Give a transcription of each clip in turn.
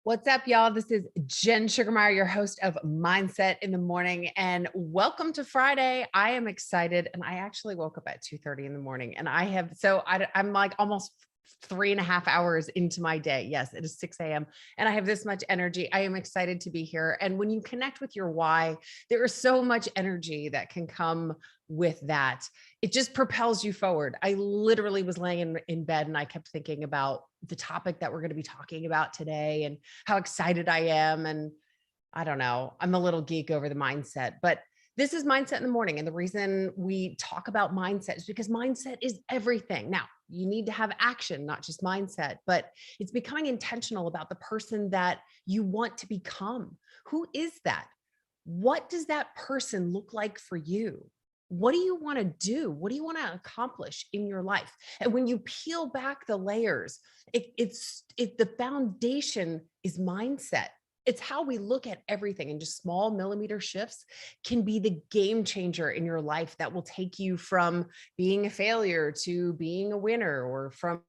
What's up, y'all? This is Jen Sugarmeyer, your host of Mindset in the Morning, and welcome to Friday. I am excited, and I actually woke up at 2:30 in the morning, and I'm like almost 3.5 hours into my day. Yes, it is 6 a.m. and I have this much energy. I am excited to be here. And when you connect with your why, there is so much energy that can come with that. It just propels you forward. I literally was laying in bed and I kept thinking about the topic that we're going to be talking about today and how excited I am. And I don't know, I'm a little geek over the mindset, but this is Mindset in the Morning. And the reason we talk about mindset is because mindset is everything. Now, you need to have action, not just mindset, but it's becoming intentional about the person that you want to become. Who is that? What does that person look like for you? What do you want to do? What do you want to accomplish in your life? And when you peel back the layers, the foundation is mindset. It's how we look at everything, and just small millimeter shifts can be the game changer in your life that will take you from being a failure to being a winner, or from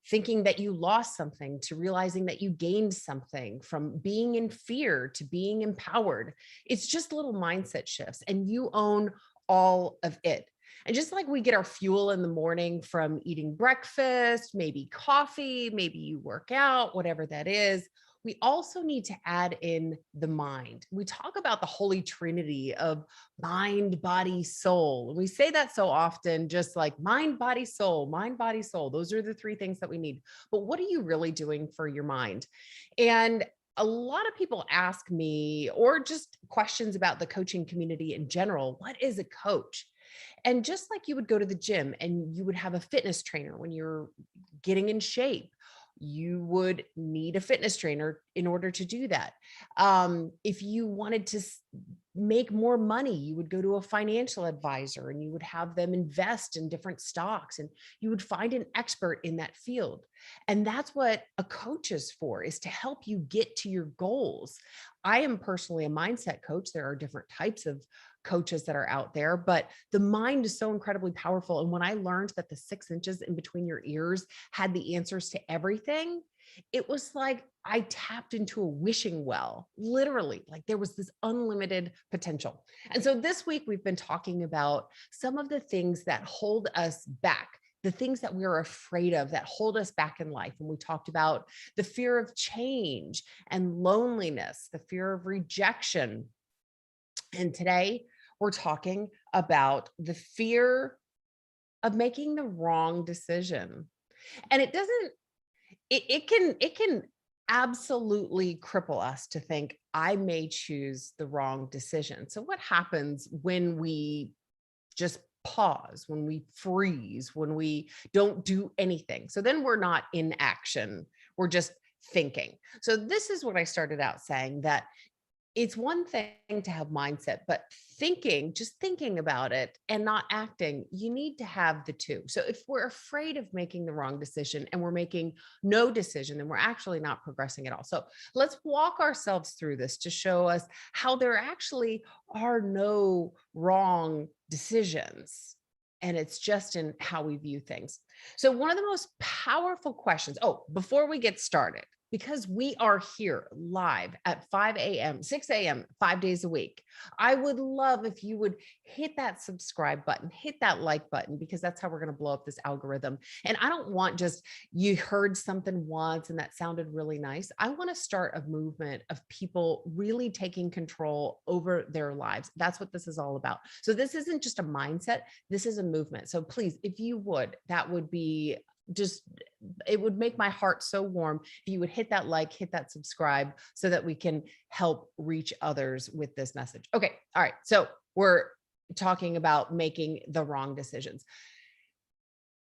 thinking that you lost something to realizing that you gained something, from being in fear to being empowered. It's just little mindset shifts, and you own all of it. And just like we get our fuel in the morning from eating breakfast, maybe coffee, maybe you work out, whatever that is, we also need to add in the mind. We talk about the holy trinity of mind, body, soul. And we say that so often, just like mind, body, soul, mind, body, soul. Those are the three things that we need. But what are you really doing for your mind? And a lot of people ask me, or just questions about the coaching community in general, what is a coach? And just like you would go to the gym and you would have a fitness trainer when you're getting in shape, you would need a fitness trainer in order to do that. If you wanted to make more money, you would go to a financial advisor and you would have them invest in different stocks, and you would find an expert in that field. And that's what a coach is for, is to help you get to your goals. I am personally a mindset coach. There are different types of coaches that are out there, but the mind is so incredibly powerful. And when I learned that the 6 inches in between your ears had the answers to everything, it was like I tapped into a wishing well, literally, like there was this unlimited potential. And so this week we've been talking about some of the things that hold us back, the things that we're afraid of that hold us back in life. And we talked about the fear of change and loneliness, the fear of rejection. And today we're talking about the fear of making the wrong decision. And it doesn't, it can absolutely cripple us to think I may choose the wrong decision. So what happens when we just pause, when we freeze, when we don't do anything? So then we're not in action, we're just thinking. So this is what I started out saying, that it's one thing to have mindset, but thinking, just thinking about it and not acting, you need to have the two. So if we're afraid of making the wrong decision and we're making no decision, then we're actually not progressing at all. So let's walk ourselves through this to show us how there actually are no wrong decisions. And it's just in how we view things. So one of the most powerful questions, oh, before we get started, because we are here live at 5 a.m., 6 a.m., 5 days a week, I would love if you would hit that subscribe button, hit that like button, because that's how we're going to blow up this algorithm. And I don't want just you heard something once and that sounded really nice. I want to start a movement of people really taking control over their lives. That's what this is all about. So this isn't just a mindset. This is a movement. So please, if you would, that would be just, it would make my heart so warm if you would hit that like, hit that subscribe, so that we can help reach others with this message. Okay. All right. So we're talking about making the wrong decisions.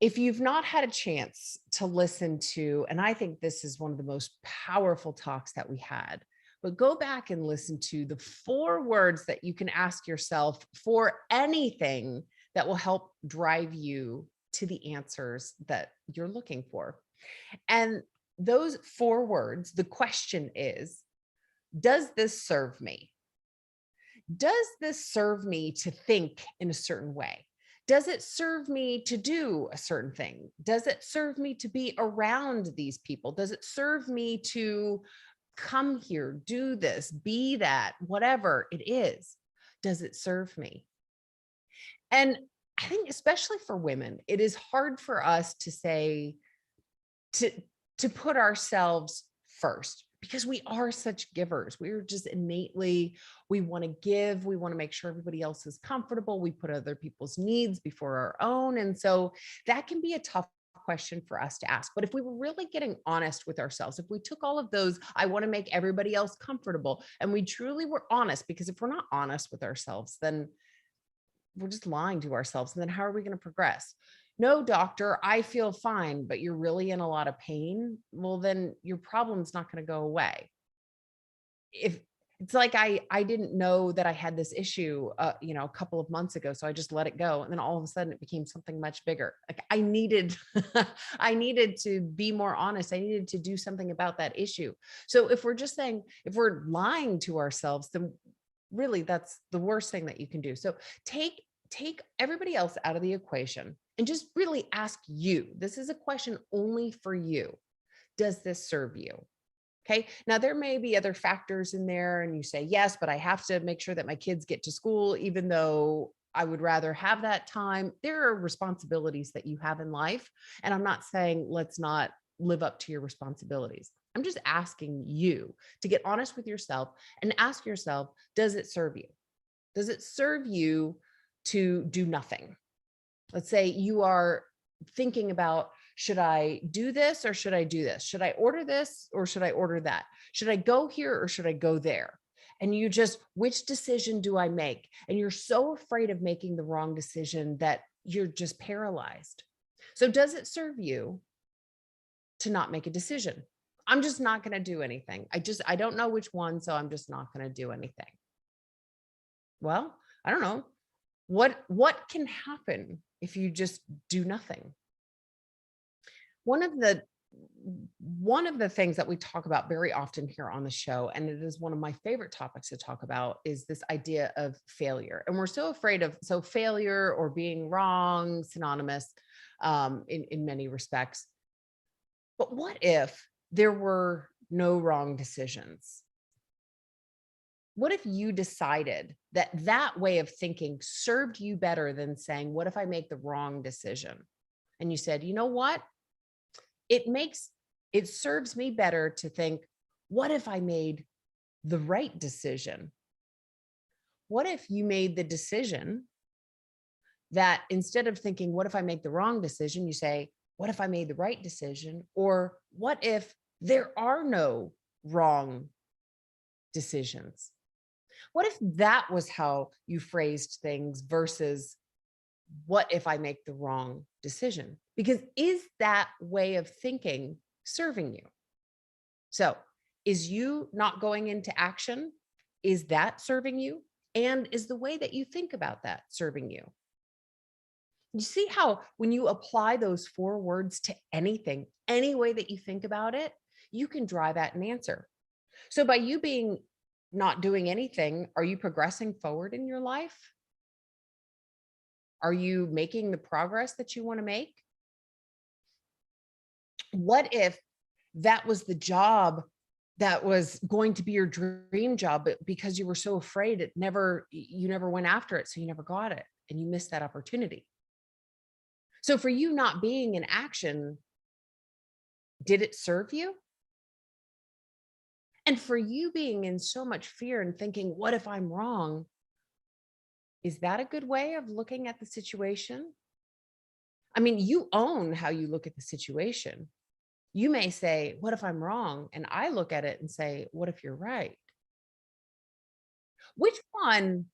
If you've not had a chance to listen to, and I think this is one of the most powerful talks that we had, but go back and listen to the 4 words that you can ask yourself for anything that will help drive you to the answers that you're looking for. And those 4 words, the question is, does this serve me? Does this serve me to think in a certain way? Does it serve me to do a certain thing? Does it serve me to be around these people? Does it serve me to come here, do this, be that, whatever it is, does it serve me? And I think especially for women, it is hard for us to say, to put ourselves first, because we are such givers. We're just innately, we want to give, we want to make sure everybody else is comfortable. We put other people's needs before our own. And so that can be a tough question for us to ask. But if we were really getting honest with ourselves, if we took all of those, I want to make everybody else comfortable, and we truly were honest, because if we're not honest with ourselves, then we're just lying to ourselves. And then how are we going to progress? No, doctor, I feel fine, but you're really in a lot of pain. Well, then your problem's not going to go away. If it's like I didn't know that I had this issue, a couple of months ago, so I just let it go, and then all of a sudden it became something much bigger. Like I needed, I needed to be more honest. I needed to do something about that issue. So if we're just saying, if we're lying to ourselves, then really that's the worst thing that you can do. So take everybody else out of the equation and just really ask you. This is a question only for you. Does this serve you? Okay. Now, there may be other factors in there, and you say, yes, but I have to make sure that my kids get to school, even though I would rather have that time. There are responsibilities that you have in life. And I'm not saying let's not live up to your responsibilities. I'm just asking you to get honest with yourself and ask yourself, does it serve you? Does it serve you to do nothing? Let's say you are thinking about, should I do this or should I do this? Should I order this or should I order that? Should I go here or should I go there? And you just, which decision do I make? And you're so afraid of making the wrong decision that you're just paralyzed. So does it serve you to not make a decision? I'm just not going to do anything. I don't know which one, so I'm just not going to do anything. Well, I don't know. What can happen if you just do nothing? One of the things that we talk about very often here on the show, and it is one of my favorite topics to talk about, is this idea of failure. And we're so afraid of, so failure or being wrong, synonymous in many respects. But what if there were no wrong decisions? What if you decided that that way of thinking served you better than saying, what if I make the wrong decision? And you said, you know what? It serves me better to think, what if I made the right decision? What if you made the decision that instead of thinking, what if I make the wrong decision, you say, what if I made the right decision? Or what if there are no wrong decisions? What if that was how you phrased things versus what if I make the wrong decision? Because is that way of thinking serving you? So is you not going into action, is that serving you? And is the way that you think about that serving you? You see how when you apply those 4 words to anything, any way that you think about it, you can drive at an answer. So by you being not doing anything, are you progressing forward in your life? Are you making the progress that you want to make? What if that was the job that was going to be your dream job, but because you were so afraid, you never went after it, so you never got it and you missed that opportunity? So for you not being in action, did it serve you? And for you being in so much fear and thinking, what if I'm wrong? Is that a good way of looking at the situation? I mean, you own how you look at the situation. You may say, what if I'm wrong? And I look at it and say, what if you're right? Which one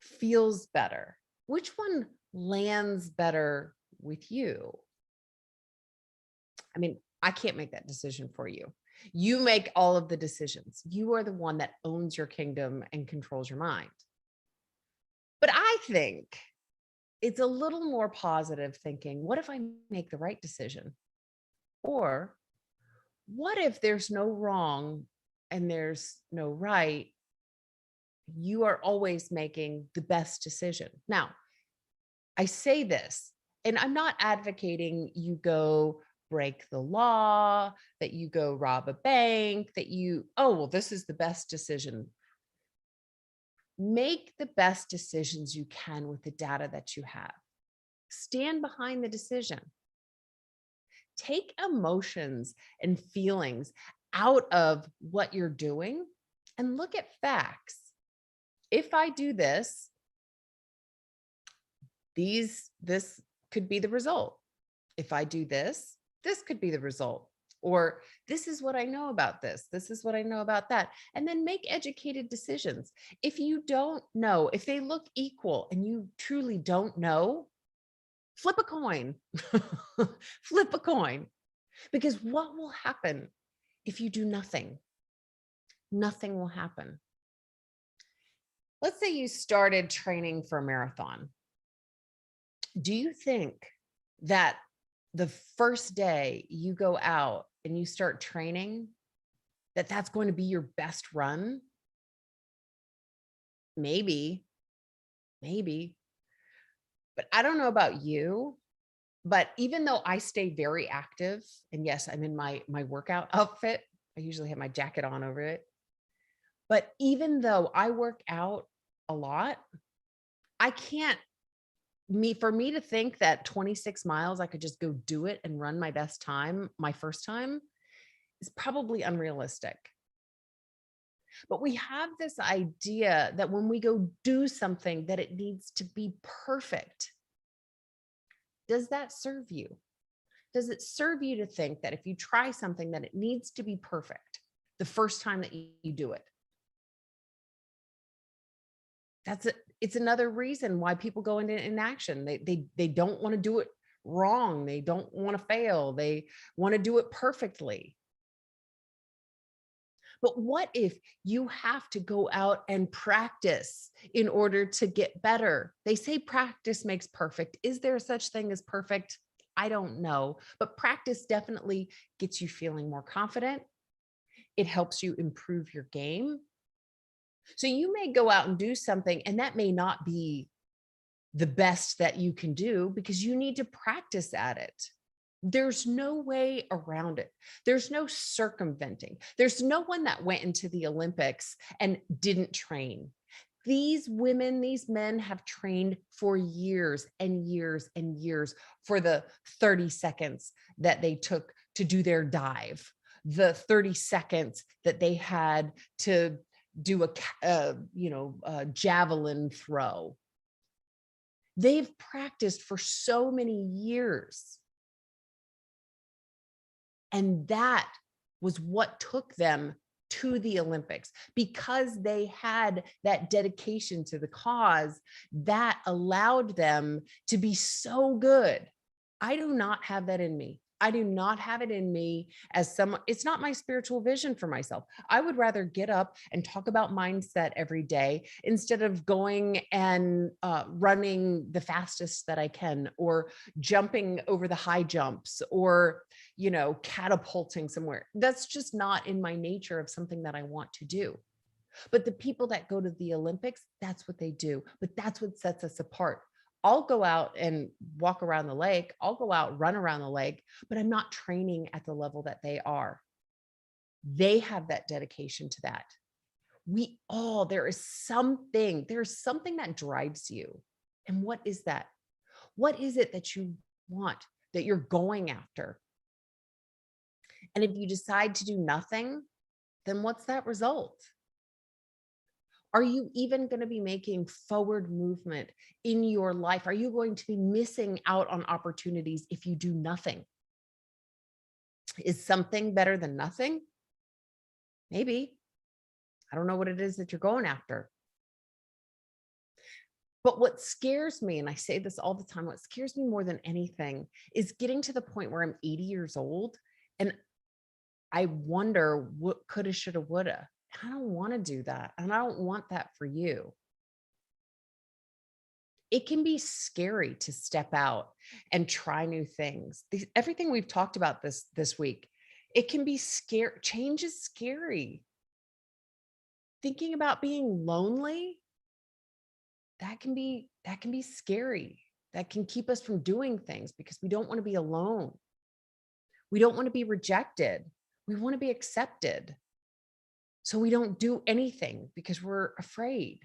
feels better? Which one lands better with you? I mean, I can't make that decision for you. You make all of the decisions. You are the one that owns your kingdom and controls your mind. But I think it's a little more positive thinking, what if I make the right decision? Or what if there's no wrong and there's no right? You are always making the best decision. Now, I say this, and I'm not advocating you go break the law, that you go rob a bank, that you, oh, well, this is the best decision. Make the best decisions you can with the data that you have. Stand behind the decision. Take emotions and feelings out of what you're doing and look at facts. If I do this, this could be the result. If I do this, this could be the result. Or this is what I know about this. This is what I know about that. And then make educated decisions. If you don't know, if they look equal and you truly don't know, flip a coin. Flip a coin. Because what will happen if you do nothing? Nothing will happen. Let's say you started training for a marathon. Do you think that the first day you go out and you start training, that that's going to be your best run? Maybe, maybe. But I don't know about you, but even though I stay very active, and yes, I'm in my workout outfit, I usually have my jacket on over it. But even though I work out a lot, I can't for me to think that 26 miles, I could just go do it and run my best time, my first time, is probably unrealistic. But we have this idea that when we go do something, that it needs to be perfect. Does that serve you? Does it serve you to think that if you try something, that it needs to be perfect the first time that you do it? It's another reason why people go into inaction. They don't want to do it wrong. They don't want to fail. They want to do it perfectly. But what if you have to go out and practice in order to get better? They say practice makes perfect. Is there such thing as perfect? I don't know, but practice definitely gets you feeling more confident. It helps you improve your game. So you may go out and do something, and that may not be the best that you can do because you need to practice at it. There's no way around it. There's no circumventing. There's no one that went into the Olympics and didn't train. These women, these men have trained for years and years and years for the 30 seconds that they took to do their dive, the 30 seconds that they had to do a javelin throw. They've practiced for so many years. And that was what took them to the Olympics, because they had that dedication to the cause that allowed them to be so good. I do not have that in me. I do not have it in me as someone. It's not my spiritual vision for myself. I would rather get up and talk about mindset every day instead of going and running the fastest that I can, or jumping over the high jumps, or, catapulting somewhere. That's just not in my nature of something that I want to do. But the people that go to the Olympics, that's what they do. But that's what sets us apart. I'll go out and walk around the lake. I'll go out, run around the lake, but I'm not training at the level that they are. They have that dedication to that. There's something that drives you. And what is that? What is it that you want, that you're going after? And if you decide to do nothing, then what's that result? Are you even going to be making forward movement in your life? Are you going to be missing out on opportunities if you do nothing? Is something better than nothing? Maybe. I don't know what it is that you're going after. But what scares me, and I say this all the time, what scares me more than anything is getting to the point where I'm 80 years old and I wonder what coulda, shoulda, woulda. I don't want to do that. And I don't want that for you. It can be scary to step out and try new things. Everything we've talked about this week, it can be scary. Change is scary. Thinking about being lonely, that can be scary. That can keep us from doing things because we don't want to be alone. We don't want to be rejected. We want to be accepted. So we don't do anything because we're afraid.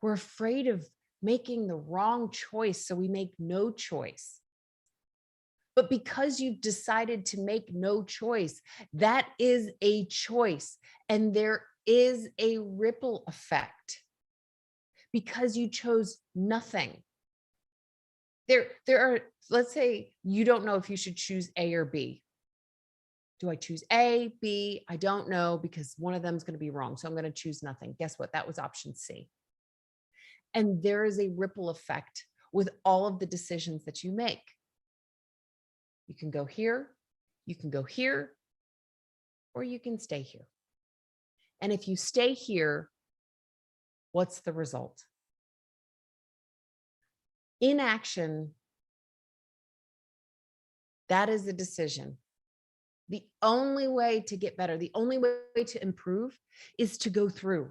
We're afraid of making the wrong choice, so we make no choice. But because you've decided to make no choice, that is a choice. And there is a ripple effect because you chose nothing. There are, let's say you don't know if you should choose A or B. Do I choose A, B? I don't know because one of them is going to be wrong. So I'm going to choose nothing. Guess what? That was option C. And there is a ripple effect with all of the decisions that you make. You can go here, you can go here, or you can stay here. And if you stay here, what's the result? Inaction, that is a decision. The only way to get better, the only way to improve is to go through.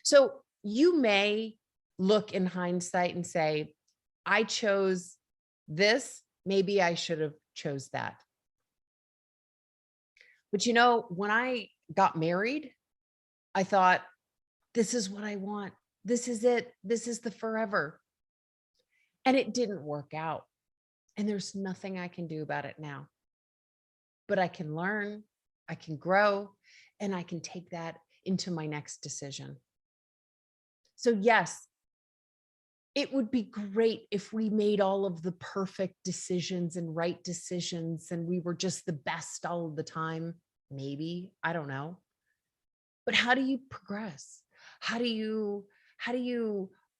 So you may look in hindsight and say, I chose this, maybe I should have chose that. But you know, when I got married, I thought, this is what I want. This is it. This is the forever. And it didn't work out. And there's nothing I can do about it now. But I can learn, I can grow, and I can take that into my next decision. So yes, it would be great if we made all of the perfect decisions and right decisions and we were just the best all of the time. Maybe, I don't know. But how do you progress? How do you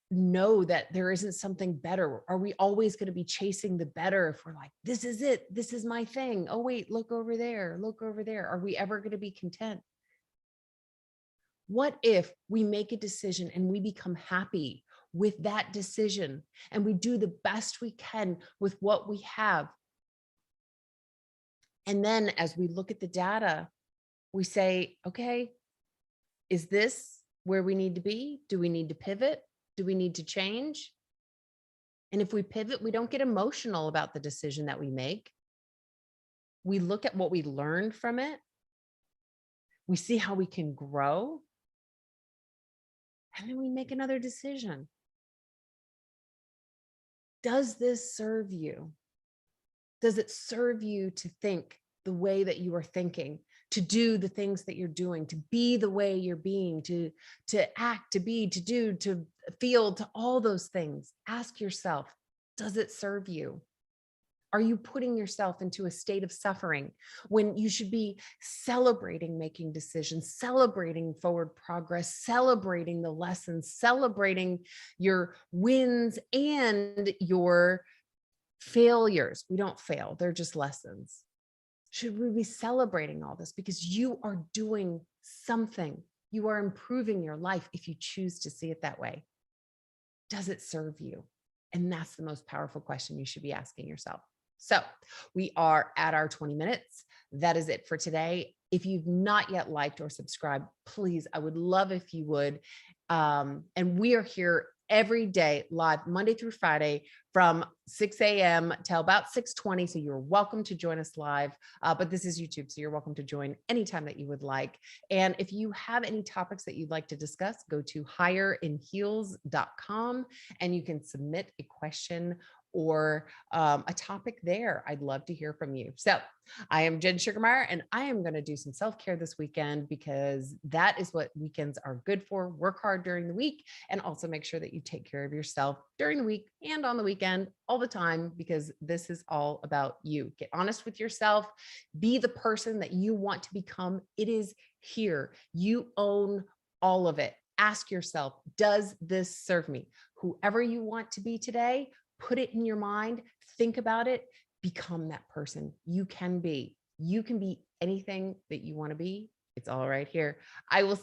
know that there isn't something better? Are we always going to be chasing the better if we're like, this is it, this is my thing? Oh, wait, look over there, look over there. Are we ever going to be content? What if we make a decision and we become happy with that decision and we do the best we can with what we have? And then as we look at the data, we say, okay, is this where we need to be? Do we need to pivot? Do we need to change? And if we pivot, we don't get emotional about the decision that we make. We look at what we learned from it. We see how we can grow. And then we make another decision. Does this serve you? Does it serve you to think the way that you are thinking, to do the things that you're doing, to be the way you're being, to act, to be, to do, to feel, to all those things? Ask yourself, does it serve you? Are you putting yourself into a state of suffering when you should be celebrating making decisions, celebrating forward progress, celebrating the lessons, celebrating your wins and your failures? We don't fail. They're just lessons. Should we be celebrating all this? Because you are doing something. You are improving your life if you choose to see it that way. Does it serve you? And that's the most powerful question you should be asking yourself. So we are at our 20 minutes. That is it for today. If you've not yet liked or subscribed, please, I would love if you would. And we are here every day live Monday through Friday from 6 a.m. till about 6:20. So you're welcome to join us live. But this is YouTube, so you're welcome to join anytime that you would like. And if you have any topics that you'd like to discuss, go to higherinheels.com and you can submit a question or a topic there. I'd love to hear from you. So I am Jen Sugarmeyer, and I am going to do some self-care this weekend because that is what weekends are good for. Work hard during the week and also make sure that you take care of yourself during the week and on the weekend all the time, because this is all about you. Get honest with yourself. Be the person that you want to become. It is here. You own all of it. Ask yourself, does this serve me? Whoever you want to be today, put it in your mind, think about it, become that person. You can be anything that you want to be. It's all right here. I will